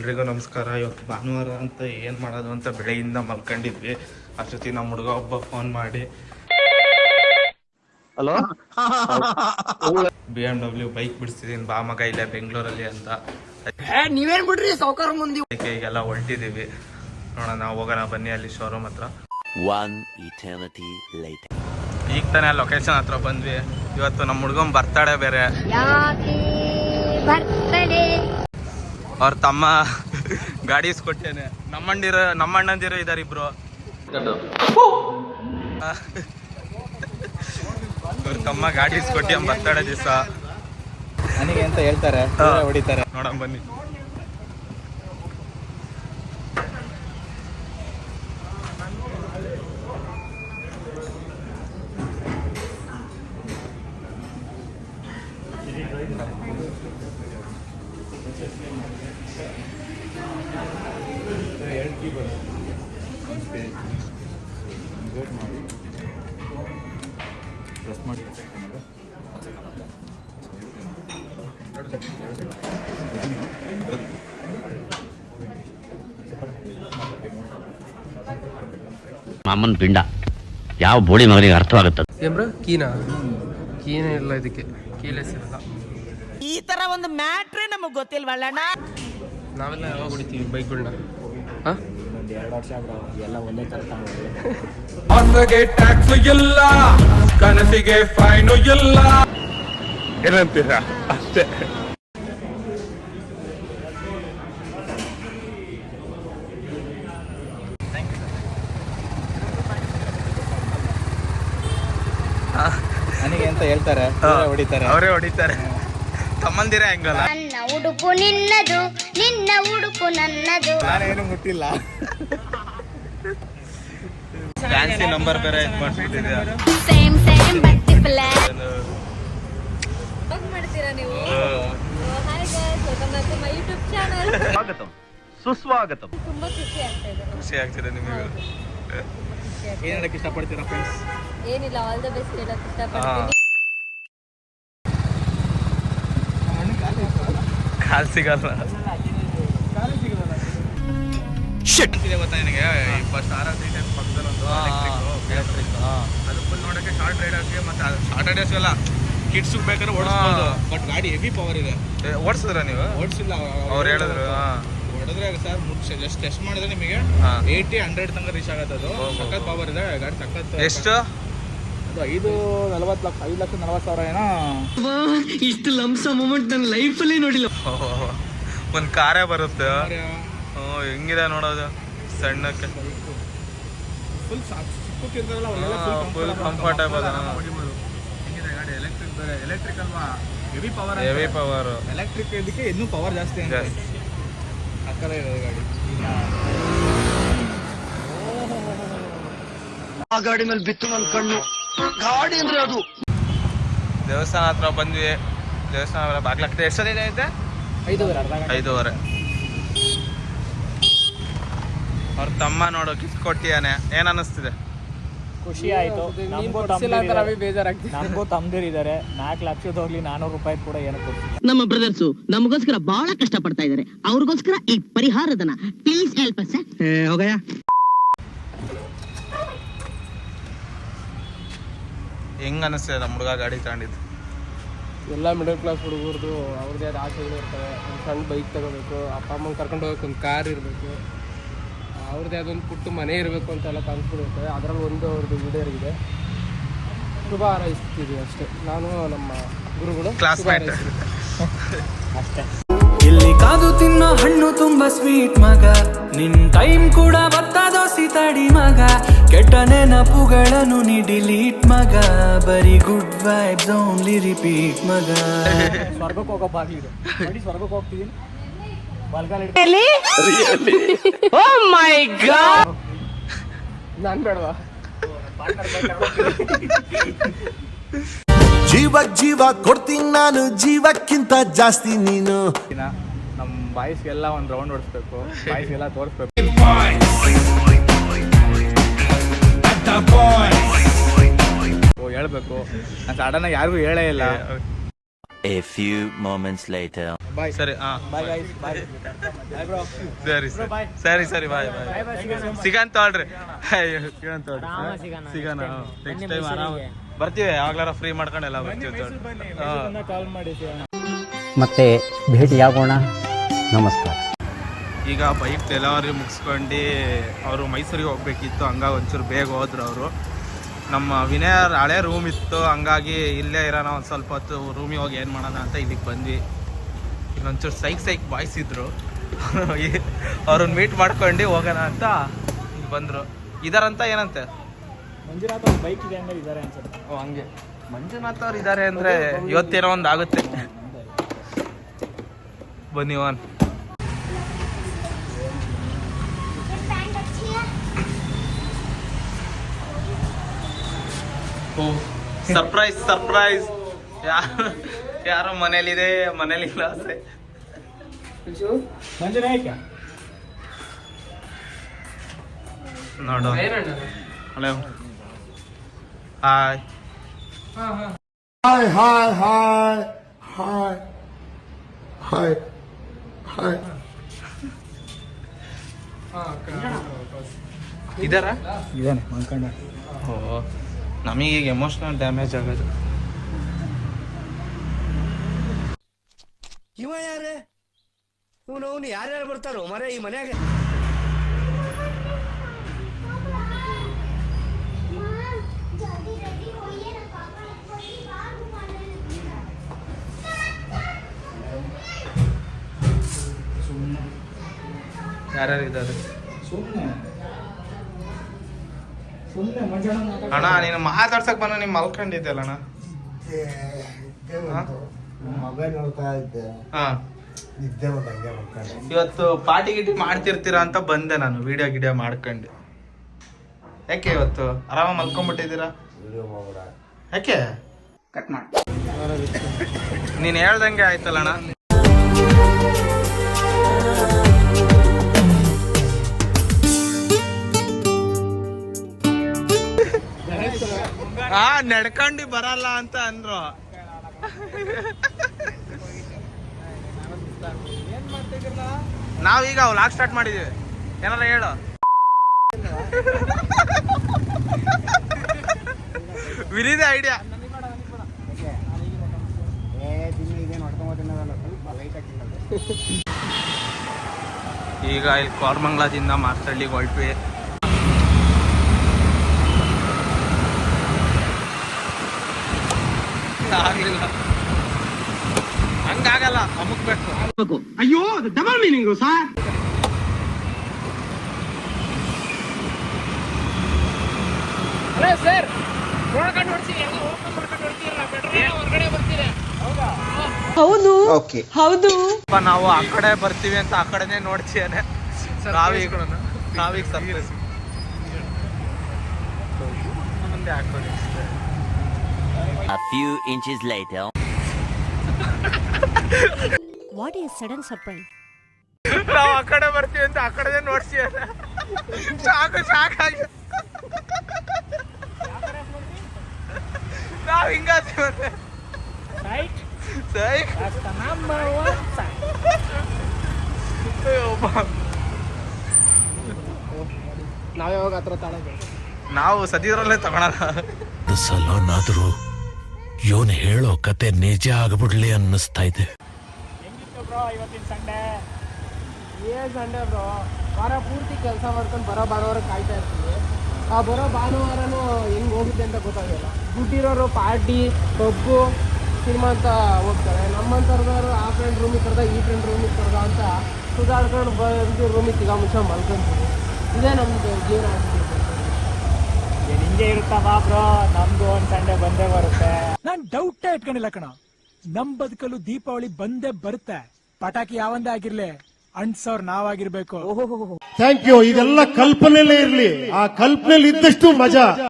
ಎಲ್ರಿಗೂ ನಮಸ್ಕಾರ. ಇವತ್ತು ಭಾನುವಾರ ಅಂತ ಏನು ಮಾಡೋದು ಅಂತ ಬೆಳಗ್ಗೆಯಿಂದ ಮಲ್ಕೊಂಡಿದ್ವಿ. ಅಷ್ಟೊತ್ತಿ ನಮ್ಮ ಹುಡುಗ ಒಬ್ಬ ಫೋನ್ ಮಾಡಿ ಹಲೋ BMW ಬೈಕ್ ಬಿಡಿಸ್ತಿದ್ದೀನಿ ಬಾ ಮಗ ಇಲ್ಲೇ ಬೆಂಗಳೂರಲ್ಲಿ ಅಂತ. ನೀವೇನ್ ಬಿಡ್ರಿ ಸಾವ್ಕಾರ ಮುಂದೆ ಈಗೆಲ್ಲ ಹೊಲ್ಟಿದ್ದೀವಿ. ನೋಡೋಣ ನಾವು ಹೋಗೋಣ ಬನ್ನಿ ಅಲ್ಲಿ ಶೋರೂಮ್ ಹತ್ರ. ಈಗ ತಾನೇ ಲೊಕೇಶನ್ ಹತ್ರ ಬಂದ್ವಿ. ಇವತ್ತು ನಮ್ಮ ಹುಡುಗನ್ ಬರ್ತಡೇ ಬೇರೆ. ಅವ್ರ ತಮ್ಮ ಗಾಡಿ ಇಸ್ಕೊಟ್ಟೇನೆ. ನಮ್ಮಣ್ಣಂದಿರೋ ಇದಾರೆ ಇಬ್ರು. ಅವ್ರ ತಮ್ಮ ಗಾಡಿ ಇಸ್ಕೊಟ್ಟಿ ಬರ್ತಡೇ ದಿವಸ ನನಗೆ ಅಂತ ಹೇಳ್ತಾರೆ, ಹೊಡಿತಾರೆ. ನೋಡೋಣ ಬನ್ನಿ. ಮಾಮನ್ ಪಿಂಡ ಯಾವ ಬೋಳಿ ಮಗನಿಗೆ ಅರ್ಥವಾಗುತ್ತದೆ. ಕೀನೇ ಇಲ್ಲ, ಇದಕ್ಕೆ ಕೀಲೆಸ್ ಇರಲ್ಲ. ಈ ತರ ಒಂದು ಮ್ಯಾಟ್ರೇ ನಮಗ್ ಗೊತ್ತಿಲ್ವಲ್ಲಣ್ಣ. ನಾವೆಲ್ಲ ಯಾವಾಗ ಹೊಡಿತೀವಿ ಬೈಕ್ಗಳನ್ನ? ಒಂದು 2 ವರ್ಷ ಎಲ್ಲ ಒಂದೇ ತರ ಹೊಸಗೆ ಟ್ಯಾಕ್ಸ್ ಇಲ್ಲ, ಕನಸಿಗೆ ಫೈನು ಇಲ್ಲ, ಏನಂತೀರಾ ಅಷ್ಟೇ. ನನಗೆ ಅಂತ ಹೇಳ್ತಾರೆ, ಹೊಡಿತಾರೆ. ಅವರೇ ಹೊಡಿತಾರೆ. ತಮ್ಮಂದಿರ ಹೆಂಗಲ್ಲ. ನನ್ನ ಉಡುಪು ನಿನ್ನದು, ನಿನ್ನ ಉಡುಪು ನನ್ನದು. ನಾನೇನು ಮುಟ್ಟಿಲ್ಲ. ಫ್ಯಾನ್ಸಿ ನಂಬರ್ ಬೇರೆ ಇದು ಮಾಡ್ಬಿಟ್ಟಿದ್ಯಾ. ಸೇಮ್ ಸೇಮ್ ಬಟ್ಟಿ ಪ್ಲಾನ್ ಮಾಡ್ತೀರಾ ನೀವು? Hi guys, welcome back to my YouTube channel. ಸ್ವಾಗತಂ ಸುಸ್ವಾಗತಂ. ತುಂಬಾ ಖುಷಿ ಆಗ್ತಾ ಇದೆ. ಖುಷಿ ಆಗ್ತಿದೆ ನಿಮಗೆ? ಏನ್ ಹೇಳಕ್ ಇಷ್ಟಪಡ್ತೀರಾ ಫ್ರೆಂಡ್ಸ್? ಏನಿಲ್ಲ, ಆಲ್ ದ ಬೆಸ್ಟ್ ಹೇಳಕ್ ಇಷ್ಟಪಡ್ತೀನಿ. ಕಾಲ್ ಸಿಗಲ್ಲ. ಗೊತ್ತಾ ನಿನಗೆ? ಫಸ್ಟ್ RR310 ಪಕ್ಕದಲ್ಲಿ ಒಂದು ಎಲೆಕ್ಟ್ರಿಕ್ ಅದು ಫುಲ್ ನೋಡೋಕ್ಕೆ ಶಾರ್ಟ್ ರೈಡರ್ಸ್ಗೆ ಮತ್ತು ಶಾರ್ಟ್ ರೈಡರ್ಸ್ ಎಲ್ಲ ಕಿಡ್ಸ್ ಬೇಕಾದ್ರೆ ಓಡಿಸ್ಬೋದು. ಬಟ್ ಗಾಡಿ ಹೆವಿ ಪವರ್ ಇದೆ. ಓಡಿಸಿದ್ರ ನೀವು? ಓಡಿಸಿಲ್ಲ, ಅವ್ರು ಹೇಳಿದ್ರು. ಹೊಡೆದ್ರೆ ಸರ್ ಜಸ್ಟ್ ಟೆಸ್ಟ್ ಮಾಡಿದ್ರೆ ನಿಮಗೆ 80-100 ತನಕ ರೀಚ್ ಆಗುತ್ತೆ. ಅದು ಸಖತ್ ಪವರ್ ಇದೆ ಗಾಡಿ, ಸಖತ್. ಎಷ್ಟು? ಅದು 5 ಲಕ್ಷ 40,000 ಏನೋ. ಇಷ್ಟು ಲಂಸ ಮೂಮೆಂಟ್ ನನ್ನ ಲೈಫಲ್ಲಿ ನೋಡಿಲ್ಲ. ಒಂದು ಕಾರೇ ಬರುತ್ತೆ. ಹೆಂಗಿದೆ ನೋಡೋದು ಸಣ್ಣಕ್ಕೆ. ಫುಲ್ ಸಿಕ್ಕಿರ್ತಾರಲ್ಲ ಫುಲ್ ಕಂಫರ್ಟೇಬಲ್. ಹೆಂಗಿದೆ ಗಾಡಿ? ಎಲೆಕ್ಟ್ರಿಕ್ ಬೇರೆ. ಎಲೆಕ್ಟ್ರಿಕ್ ಅಲ್ವಾ, heavy power. Heavy power. Electric ಇದಕ್ಕೆ ಇನ್ನೂ ಪವರ್ ಜಾಸ್ತಿ ಅಂತ ಆ ಥರ ಇದೆ ಗಾಡಿ. ಆ ಗಾಡಿ ಮೇಲೆ ಬಿತ್ತು ನನ್ನ ಕಣ್ಣು. ಗಾಡಿ ಅಂದ್ರೆ ಅದು. ದೇವಸ್ಥಾನ ಹತ್ರ ಬಂದ್ವಿ. ದೇವಸ್ಥಾನ ಬಾಗ್ಲಾಗ್ತದೆ. ಎಷ್ಟು ದಿನ ಐತೆ? 5:30. ಅವ್ರ ತಮ್ಮ ನೋಡು ಗಿಫ್ಟ್ ಕೊಟ್ಟಿಯಾನೆ. ಏನ್ ಅನ್ನಿಸ್ತಿದೆ? ಖುಷಿ ಆಯ್ತು. ನಮಗೂ ತಮ್ಮದಿರಿದ್ದಾರೆ. 4 ಲಕ್ಷದ ಹೋಗ್ಲಿ 400 ರೂಪಾಯಿ ಕೂಡ ಏನೋ ಕೊಡ್ತೀವಿ. ನಮ್ಮ ಬ್ರದರ್ಸು ನಮಗೋಸ್ಕರ ಬಹಳ ಕಷ್ಟ ಪಡ್ತಾ ಇದ್ದಾರೆ. ಅವ್ರಿಗೋಸ್ಕರ ಈ ಪರಿಹಾರದನ ಪ್ಲೀಸ್ ಹೆಲ್ಪ್ ಅಸ್. ಹೋಗಯ್ಯ. ಹೆಂಗ್ ಅನ್ನಿಸ್ತಿದೆ ನಮ್ಮ ಹುಡುಗ ಗಾಡಿ ತಗೊಂಡಿದ್ದು? ಎಲ್ಲ ಮಿಡಲ್ ಕ್ಲಾಸ್ ಹುಡುಗರದು ಅವ್ರದ್ದೇ ಆದ ಆಸೆಗಳು ಇರ್ತವೆ. ಒಂದು ಸಣ್ಣ ಬೈಕ್ ತಗೋಬೇಕು, ಅಪ್ಪ ಅಮ್ಮನ ಕರ್ಕೊಂಡು ಹೋಗೋಕೆ ಒಂದು ಕಾರ್ ಇರಬೇಕು, ಅವ್ರದ್ದೇ ಅದೊಂದು ಪುಟ್ಟ ಮನೆ ಇರಬೇಕು ಅಂತೆಲ್ಲ ಕನಸುಗಳಿರ್ತವೆ. ಅದರಲ್ಲಿ ಒಂದು ಅವ್ರದ್ದು ಈಡೇರಿದೆ. ಶುಭ ಹಾರೈಸ್ತಿದ್ದೀವಿ ಅಷ್ಟೇ. ನಾನು ನಮ್ಮ ಗುರುಗಳು ಕ್ಲಾಸ್ಮೇಟ್ ಅಷ್ಟೇ. ಇಲ್ಲಿ ಕಾದು ತಿನ್ನೋ ಹಣ್ಣು ತುಂಬಾ ಸ್ವೀಟ್ ಮಗ, ನಿನ್ ಟೈಮ್ ಕೂಡ ಬರ್ತದೋಸಿ ತಡಿ ಮಗ, ಕೆಟ್ಟ ನೆನಪುಗಳನ್ನು ನೀ ಡಿಲೀಟ್ ಮಗ, ಬರೀ ಗುಡ್ ವೈಬ್ಸ್ ಓನ್ಲಿ ರಿಪೀಟ್ ಮಗ. ಸ್ವರ್ಗಕ್ಕೆ ಹೋಗೋ ಬಾಗಿಲು ನೋಡಿ, ಸ್ವರ್ಗಕ್ಕೆ ಹೋಗ್ತಿದ್ದೀನಿ. ನಾನು ಬೇಡವಾ? ಜೀವ ಕೊಡ್ತೀನಿ ನಾನು, ಜೀವಕ್ಕಿಂತ ಜಾಸ್ತಿ ನೀನು. ನಮ್ಮ ಬಾಯ್ಸ್ಗೆಲ್ಲ ಒಂದು ರೌಂಡ್ ಹೊಡಿಸ್ಬೇಕು, ಬಾಯ್ಸ್ಗೆಲ್ಲ ತೋರಿಸ್ಬೇಕು. ಹೇಳ್ಬೇಕು. ನಾನು ಸಡನ್ ಯಾರಿಗೂ ಹೇಳೇ ಇಲ್ಲ. A few moments later. ಸರಿ ಹಾಂ bye guys bye bye bro ಸರಿ ಸರಿ ಬಾಯ್ ಸಿಗಂತ ತೊಳ್ರಿ ಸಿಗಂತ ಸಿಗೋಣ ನೆಕ್ಸ್ಟ್ ಟೈಮ್ ಆರಾಮ ಬರ್ತೀವಿ ಯಾವಾಗ್ಲಾರ ಫ್ರೀ ಮಾಡ್ಕೊಂಡೆಲ್ಲ ಬರ್ತೀವಿ ಕಾಲ್ ಮಾಡಿ ಮತ್ತೆ ಭೇಟಿಯಾಗೋಣ. ನಮಸ್ಕಾರ. ಈಗ ಬೈಕ್ ಡೆಲಿವರಿ ಮುಗಿಸ್ಕೊಂಡು ಅವರು ಮೈಸೂರಿಗೆ ಹೋಗ್ಬೇಕಿತ್ತು, ಹಂಗಾಗಿ ಒಂಚೂರು ಬೇಗ ಹೋದ್ರು ಅವರು. ನಮ್ಮ ವಿನಯ್ ಹಳೆ ರೂಮ್ ಇತ್ತು, ಹಂಗಾಗಿ ಇಲ್ಲೇ ಇರೋಣ ಒಂದು ಸ್ವಲ್ಪ ಹೊತ್ತು ರೂಮಿಗೆ ಹೋಗಿ ಏನು ಮಾಡೋಣ ಅಂತ ಇಲ್ಲಿಗೆ ಬಂದ್ವಿ. ಇಲ್ಲೊಂಚೂರು ಸೈಕ್ ಬಾಯ್ಸ್ ಇದ್ರು, ಅವ್ರನ್ನ ಮೀಟ್ ಮಾಡ್ಕೊಂಡು ಹೋಗೋಣ ಅಂತ ಬಂದರು. ಇದಾರಂತ ಏನಂತೆ ಮಂಜುನಾಥ್ ಅವ್ರ ಬೈಕ್ ಇದೆ ಅಂದ್ರೆ ಇದ್ದಾರೆ ಅನ್ಸುತ್ತೆ. ಓ ಹಂಗೆ ಮಂಜುನಾಥ್ ಅವ್ರು ಇದ್ದಾರೆ ಅಂದರೆ ಇವತ್ತೇನೋ ಒಂದು ಆಗುತ್ತೆ. ಬನ್ನಿ ಒನ್ ಸರ್ಪ್ರೈಸ್ ಯಾರೋ ಮನೇಲಿದೆ ಮನೇಲಿಲ್ಲ ಅಷ್ಟೇ. ಮಂಜುನಾಥ್ ನೋಡು hello hi hi hi hi hi hi hi ಇದಾರ ಇದಾನೆ ಮಂಕಂಡ. ಓ ನಮಗೀಗ ಎಮೋಷ್ನಲ್ ಡ್ಯಾಮೇಜ್ ಆಗೋದು. ಇವ ಯಾರೇ ಇವನು ಯಾರ್ಯಾರು ಬರ್ತಾರೋ ಮರೆ ಈ ಮನ್ಯಾಗ. ಯಾರ್ಯಾರು ಇದ್ದಾರೆ ಸುಮ್ಮನೆ ಮಂಜಣ್ಣ ಅಣ್ಣ? ನೀನು ಮಾತಾಡ್ಸಕ್ ಬಂದ ನೀನು ಮಲ್ಕೊಂಡಿದ್ದಲ್ಲ ಅಣ್ಣ. ಮೊಬೈಲ್ ನೋಡ್ತಾ ಇದ್ದೆ, ಹಾ ನಿದ್ದೆ ಬಂದು ಹಂಗೆ ಮಲ್ಕೊಂಡೆ. ಇವತ್ತು ಪಾರ್ಟಿ ಗಿಟಿ ಮಾಡ್ತಿರ್ತೀರಾ ಅಂತ ಬಂದೆ ನಾನು, ವಿಡಿಯೋ ಮಾಡ್ಕೊಂಡು. ಯಾಕೆ ಇವತ್ತು ಆರಾಮ ಮಲ್ಕೊಂಡ್ಬಿಟ್ಟಿದ್ದೀರಾ? ವಿಡಿಯೋ ಮಾಡ್ಬೇಡ. ಯಾಕೆ ಕಟ್ ಮಾಡಿ ನೀನು ಹೇಳ್ದಂಗೆ ಆಯ್ತಲ್ಲ ಅಣ್ಣ. ನಡ್ಕೊಂಡು ಬರಲ್ಲ ಅಂತ ಅಂದ್ರು. ನಾವೀಗ ವ್ಲಾಗ್ ಸ್ಟಾರ್ಟ್ ಮಾಡಿದೀವಿ, ಏನಾರ ಹೇಳು. ವಿರಿದೆ ಐಡಿಯಾ. ಈಗ ಇಲ್ಲಿ ಕೋರಮಂಗ್ಲದಿಂದ ಮಾರ್ತಳ್ಳಿಗೆ ಹೊರಟ್ವಿ. ಆಗ್ಲಿಲ್ಲ, ಹಂಗಾಗಲ್ಲ, ಅಮುಕ್ಬೇಕು. ಅಯ್ಯೋ ಡಬಲ್ ಮೀನಿಂಗು ಸರ್. ಸರ್ ಹೌದು ಹೌದು ನಾವು ಆ ಕಡೆ ಬರ್ತೀವಿ ಅಂತ ಆ ಕಡೆನೆ ನೋಡ್ತೀಯಾನೆ. ನಾವೀಗ ಸರ್ಪ್ರೈಸ್ ಮುಂದೆ ಹಾಕೊಳ್ಳಿ. A few inches later. What is sudden surprise? ನಾವು ಆ ಕಡೆ ಬರ್ತೀವಿ ಅಂತ ಆ ಕಡೆನೆ ನೋಡ್ತೀಯಾನೆ. ಶಾಕ್ ಆಗಿ ನಾವು ಹಿಂಗಾತೀವಿ. ನಾವ್ಯಾವಾಗ ಹತ್ರ ತಾಳೋದು? ನಾವು ಸದ್ಯದ್ರಲ್ಲೇ ತಗೊಳಲ್ಲ. ಸಲನಾದ್ರೂ ಇವನ್ ಹೇಳೋ ಕತೆ ನಿಜ ಆಗ್ಬಿಡ್ಲಿ ಅನ್ನಿಸ್ತಾ ಇದೆ. ಇವತ್ತಿನ ಸಂಡೆ ಸಂಡೇ ಬ್ರೋ, ವಾರ ಪೂರ್ತಿ ಕೆಲಸ ಮಾಡ್ಕೊಂಡು ಬರೋ ಭಾನುವಾರ ಕಾಯ್ತಾ ಇರ್ತೀವಿ. ಆ ಬರೋ ಭಾನುವಾರನೂ ಹೆಂಗೆ ಹೋಗುತ್ತೆ ಅಂತ ಗೊತ್ತಾಗಲ್ಲ. ದುಡ್ಡಿರೋರು ಪಾರ್ಟಿ ಪಬ್ಬು ಸಿನಿಮಾ ಅಂತ ಹೋಗ್ತಾರೆ. ನಮ್ಮಂಥವ್ರದವರು ಆ ಫ್ರೆಂಡ್ ರೂಮಿಗೆ ಕರೆದ ಈ ಫ್ರೆಂಡ್ ರೂಮಿಗೆ ಕರೆದ ಅಂತ ಸುಧಾಡ್ಕೊಂಡು ಬಂದು ರೂಮಿಗೆ ಸಿಗೋ ಮುಂಚೆ ಮಲ್ಕೊಂತೀವಿ. ಇದೇ ನಮ್ಮದು ಜೀವನ ಆಗ್ಬಿಟ್ಟಿದೆ. ಹಿಂಗೆ ಇರುತ್ತವ ಬ್ರೋ, ನಮ್ದು ಒಂದ್ ಸಂಡೆ ಬಂದೇ ಬರುತ್ತೆ. ನಾನ್ ಡೌಟೇ ಇಟ್ಕೊಂಡಿಲ್ಲ ಕಣ, ನಮ್ ಬದುಕಲು ದೀಪಾವಳಿ ಬಂದೇ ಬರುತ್ತೆ. ಪಟಾಕಿ ಯಾವಂದೇ ಆಗಿರ್ಲಿ, ಅಂಟ್ಸೋರ್ ನಾವಾಗಿರ್ಬೇಕು. Thank you. ಇದೆಲ್ಲ ಕಲ್ಪನೆಯಲ್ಲೇ ಇರ್ಲಿ, ಆ ಕಲ್ಪನೆಯಲ್ಲಿ ಇದ್ದಷ್ಟು ಮಜಾ.